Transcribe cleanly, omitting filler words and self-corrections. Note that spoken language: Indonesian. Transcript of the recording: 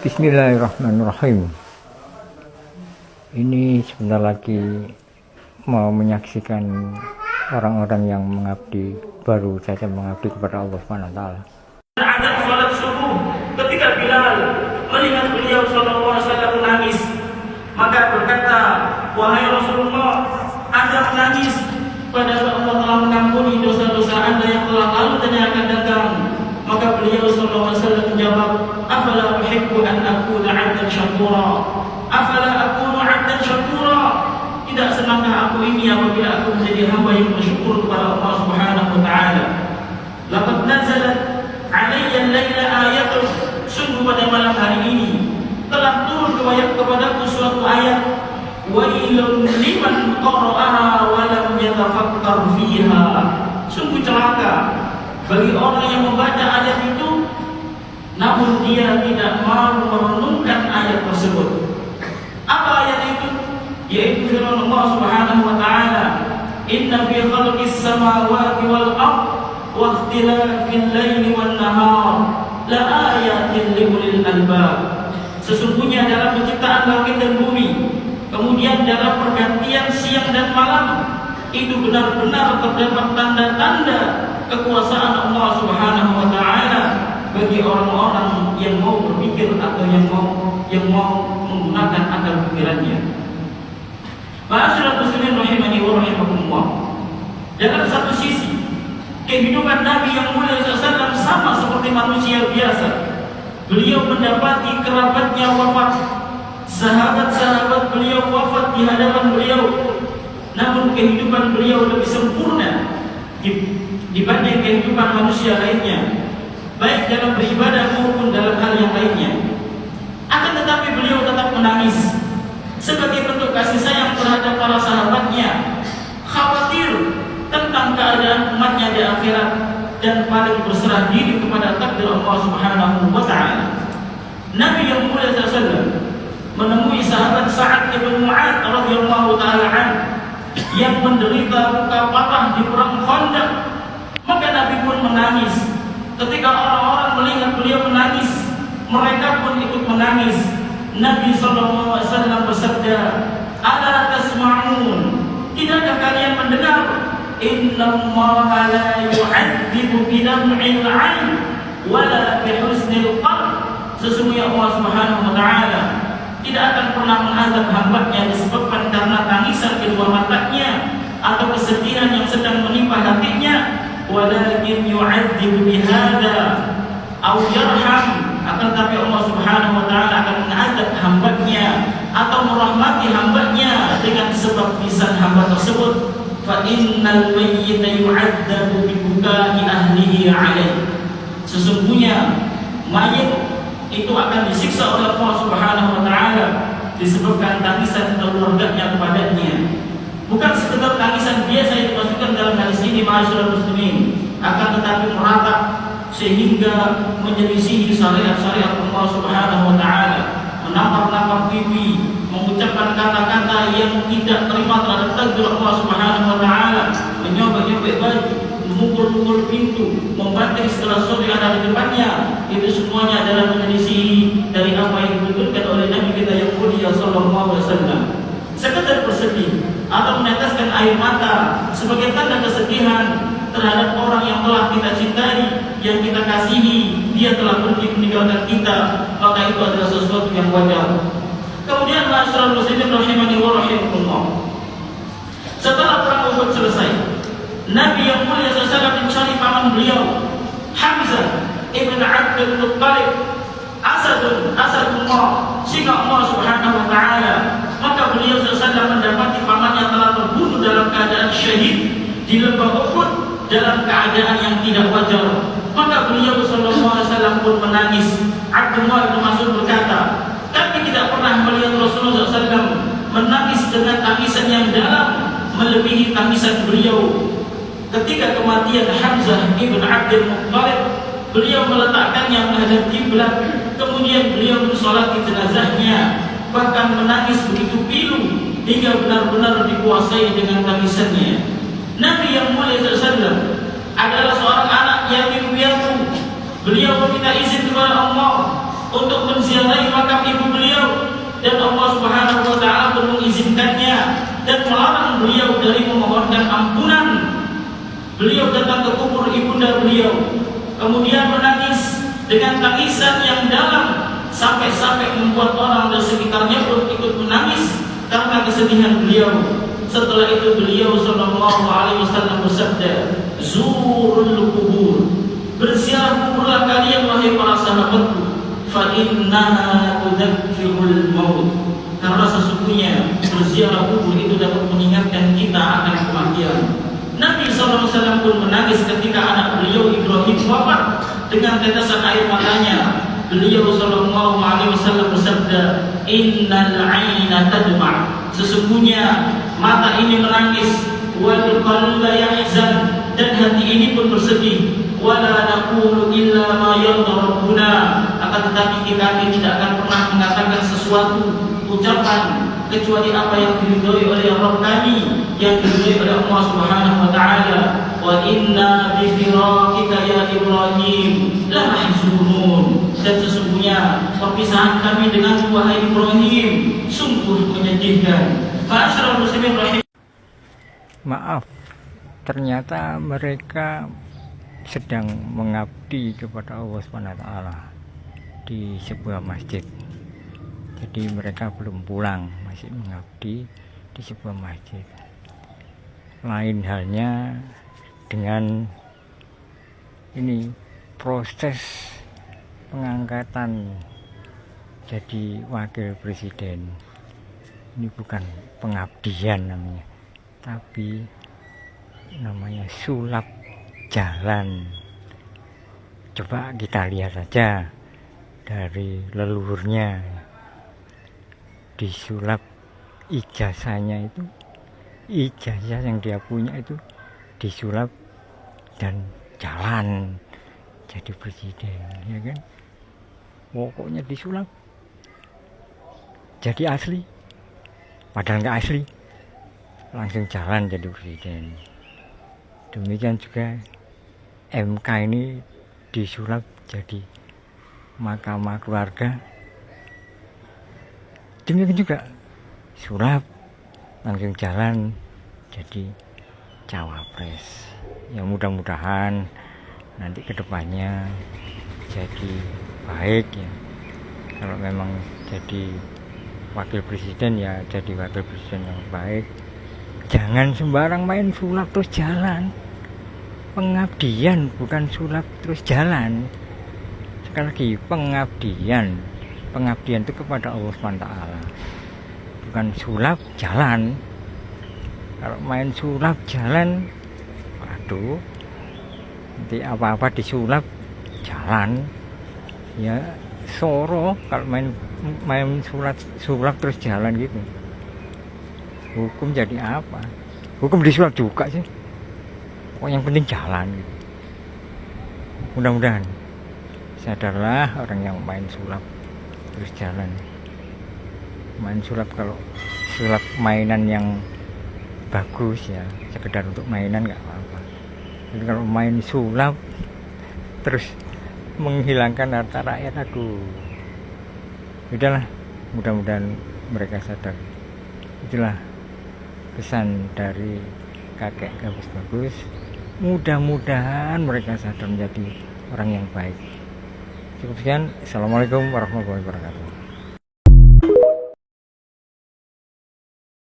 Bismillahirrahmanirrahim. Ini sebentar lagi mau menyaksikan orang-orang yang mengabdi, baru saja mengabdi kepada Allah SWT. Ada sholat subuh ketika Bilal melihat beliau sallallahu alaihi wasallam menangis, maka berkata, wahai Rasulullah, Anda menangis padahal Allah telah mengampuni dosa-dosa Anda yang telah lalu dan yang akan datang. Maka beliau sallallahu alaihi wasallam menjawab, afala uhibbu an akuna 'abdan syakura, afala akunu 'abdan syakura, tidak senangkah aku ini apabila aku menjadi hamba yang bersyukur kepada Allah Subhanahu wa taala. Laqad nazalat 'alayya al-laila ayatun, sungguh pada malam hari ini telah turun kepadaku suatu ayat, wailun liman qara'aha wa lam yatafakkar fiha, sungguh celaka bagi orang yang membaca ayat itu namun dia tidak mau merenungkan ayat tersebut. Apa ayat itu? Yaitu firman Allah Subhanahu wa taala, inna fi khalqis samawati wal ardh wa ikhtilafil laili wan nahar la ayatin liulil albab. Sesungguhnya dalam penciptaan langit dan bumi, kemudian dalam pergantian siang dan malam, itu benar-benar terdapat tanda-tanda kekuasaan Allah Subhanahu wa taala bagi orang-orang yang mau berpikir atau yang mau menggunakan akal pikirannya. Ma'asyiral muslimin rahimani wa rahimakumullah. Dalam satu sisi, kehidupan Nabi yang mulia SAW sama seperti manusia biasa. Beliau mendapati kerabatnya wafat, sahabat-sahabat beliau wafat di hadapan beliau. Namun kehidupan beliau lebih sempurna dibanding kehidupan manusia lainnya, baik dalam beribadah maupun dalam hal yang lainnya. Akan tetapi beliau tetap menangis sebagai bentuk kasih sayang terhadap para sahabatnya, khawatir tentang keadaan umatnya di akhirat, dan paling berserah diri kepada takdir Allah Subhanahu wa taala. Nabi yang mulia SAW menemui sahabat Sa'ad bin Mu'adz radhiyallahu taala anhu yang menderita luka parah di perang Khandaq. Maka Nabi pun menangis. Ketika orang-orang melihat beliau menangis, mereka pun ikut menangis. Nabi SAW bersabda, ala tasma'un, tidakkah kalian mendengar? Innallaha la yu'adzibu bidam'il 'ain wala bihusnil qalb. Sesungguhnya Allah Subhanahu wa taala tidak akan pernah mengazab hamba-Nya disebabkan karena tangisan kedua matanya atau kesedihan yang sedang menimpa hatinya, walakin yu'adzibu bihadza aw yarham, akan tapi Allah Subhanahu wa taala akan mengazab hamba-Nya atau merahmati hamba-Nya dengan sebab lisan hamba tersebut. Fa innal mayyita yu'adzabu bi bukai ahlihi 'alaihi, sesungguhnya mayit itu akan disiksa oleh Allah Subhanahu wa taala disebabkan tangisan keluarganya kepadanya. Bukan sekedar tangisan biasa yang dimasukkan dalam hadis ini, ma'asyiral muslimin, akan tetapi merata sehingga menyelisihi syariat-syariat Allah Subhanahu wa taala, menampar-nampar pipi, mengucapkan kata-kata yang tidak terima terhadap takdir Allah Subhanahu wa taala, menyobek-nyobek baju, memukul-mukul pintu, membanting segala sesuatu yang ada di depannya. Itu semuanya adalah menyelisihi dari apa yang dituturkan oleh Nabi kita yang mulia sallallahu alaihi wasallam. Sekedar bersedih atau meneteskan air mata sebagai tanda kesedihan terhadap orang yang telah kita cintai, yang kita kasihi, dia telah pergi meninggalkan kita, maka itu adalah sesuatu yang wajar. Kemudian ma'asyiral muslimin rahimani wa rahimakumullah, setelah perang Uhud selesai, Nabi yang mulia SAW mencari paman beliau, Hamzah ibn Abdul Muttalib, Asadullah, singa Allah Subhanahu wa taala. Maka beliau SAW mendapati pamannya telah terbunuh dalam keadaan syahid di lembah Uhud dalam keadaan yang tidak wajar. Maka beliau SAW pun menangis. Abdullah bin Mas'ud berkata, kami tidak pernah melihat Rasulullah SAW menangis dengan tangisan yang dalam melebihi tangisan beliau ketika kematian Hamzah ibn Abdul Muttalib. Beliau meletakkannya menghadap kiblat, kemudian beliau mensolati jenazahnya, bahkan menangis begitu pilu hingga benar-benar dikuasai dengan tangisannya. Nabi yang mulia SAW adalah seorang anak yatim piatu. Beliau meminta izin kepada Allah untuk menziarahi makam ibu beliau, dan Allah Subhanahu wa taala pun mengizinkannya dan melarang beliau dari memohonkan ampunan. Beliau datang ke kubur ibunda beliau, kemudian menangis dengan tangisan yang dalam, sampai-sampai membuat orang di sekitarnya pun ikut menangis karena kesedihan beliau. Setelah itu beliau sallallahu alaihi wasallam bersabda, "Zurul kubur." Berziarah kuburlah kalian wahai para sahabatku, fa innaha tudzakkirul maut. Karena sesungguhnya berziarah kubur itu dapat mengingatkan kita akan kematian. Nabi sallallahu alaihi wasallam pun menangis ketika anak beliau Ibrahim wafat dengan tetesan air matanya. Beliau sallallahu alaihi wasallam bersabda, "Innal 'aina tadma'." Sesungguhnya mata ini menangis, wal qalba yahzan, dan hati ini pun bersedih. Wala naqulu illa ma yarda rabbuna. Akan tetapi kita tidak akan pernah mengatakan sesuatu ucapan kecuali apa yang diridhoi oleh Rabb kami, yang diridhoi oleh Allah Subhanahu wa taala. Wa inna bi firaqika ya Ibrahim la mahzunun. Dan sesungguhnya perpisahan kami dengan wahai Ibrahim sungguh menyedihkan. Ma'asyiral muslimin rahim. Maaf, ternyata mereka sedang mengabdi kepada Allah SWT di sebuah masjid. Jadi mereka belum pulang, masih mengabdi di sebuah masjid. Lain halnya dengan ini proses pengangkatan jadi wakil presiden. Ini bukan pengabdian namanya, tapi namanya sulap jalan. Coba kita lihat saja dari leluhurnya, disulap ijazahnya itu, ijazah yang dia punya itu disulap dan jalan jadi presiden, ya kan? Pokoknya disulap jadi asli, padahal nggak asli, langsung jalan jadi presiden. Demikian juga MK ini disulap jadi mahkamah keluarga. Demikian juga sulap langsung jalan jadi cawapres. Ya mudah-mudahan nanti kedepannya jadi baik ya. Kalau memang jadi wakil presiden ya jadi wakil presiden yang baik. Jangan sembarang main sulap terus jalan. Pengabdian bukan sulap terus jalan. Sekali lagi, pengabdian itu kepada Allah SWT, bukan sulap jalan. Kalau main sulap jalan, waduh, nanti apa-apa disulap jalan ya, soro. Kalau main sulap terus jalan gitu, hukum jadi apa? Hukum disulap juga sih. Pokoknya yang penting jalan gitu. Mudah-mudahan sadarlah orang yang main sulap terus jalan. Main sulap, kalau sulap mainan yang bagus ya sekedar untuk mainan nggak apa-apa. Jadi kalau main sulap terus menghilangkan harta rakyat, aduh, udahlah. Mudah-mudahan mereka sadar. Itulah pesan dari kakek Gabus Bagus. Mudah-mudahan mereka sadar menjadi orang yang baik. Cukup sekian. Assalamualaikum warahmatullahi wabarakatuh.